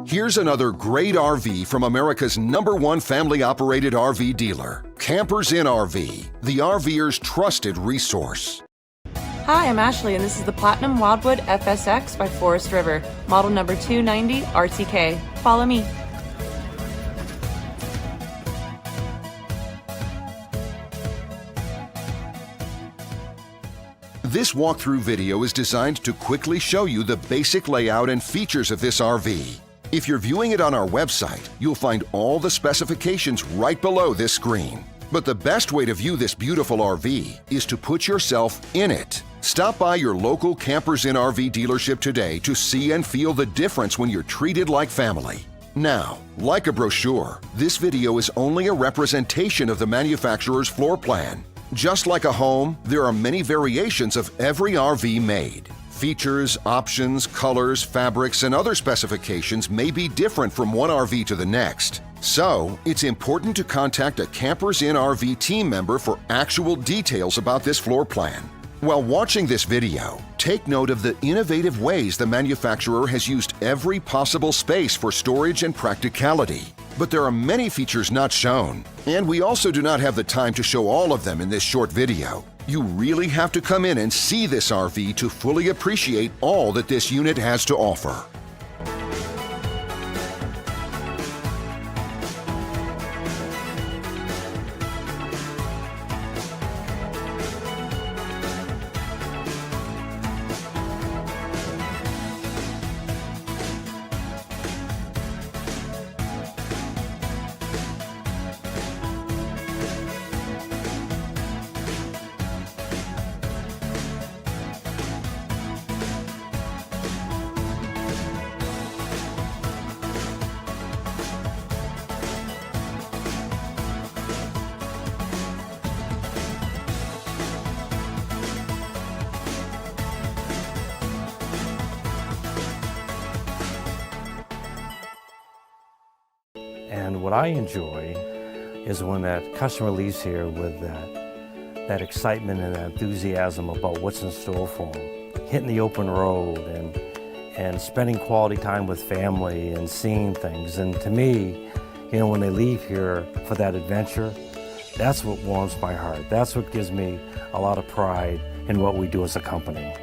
Here's another great RV from America's #1 family-operated RV dealer, Campers in RV, the RVer's trusted resource. Hi, I'm Ashley, and this is the River-Wildwood FSX by Forest River, model number 290RTK. Follow me. This walkthrough video is designed to quickly show you the basic layout and features of this RV. If you're viewing it on our website, you'll find all the specifications right below this screen. But the best way to view this beautiful RV is to put yourself in it. Stop by your local Campers in RV dealership today to see and feel the difference when you're treated like family. Now, like a brochure, this video is only a representation of the manufacturer's floor plan. Just like a home, there are many variations of every RV made. Features, options, colors, fabrics, and other specifications may be different from one RV to the next. So, it's important to contact a Campers in RV team member for actual details about this floor plan. While watching this video, take note of the innovative ways the manufacturer has used every possible space for storage and practicality. But there are many features not shown, and we also do not have the time to show all of them in this short video. You really have to come in and see this RV to fully appreciate all that this unit has to offer. And what I enjoy is when that customer leaves here with that excitement and that enthusiasm about what's in store for them. Hitting the open road and spending quality time with family and seeing things. And to me, you know, when they leave here for that adventure, that's what warms my heart. That's what gives me a lot of pride in what we do as a company.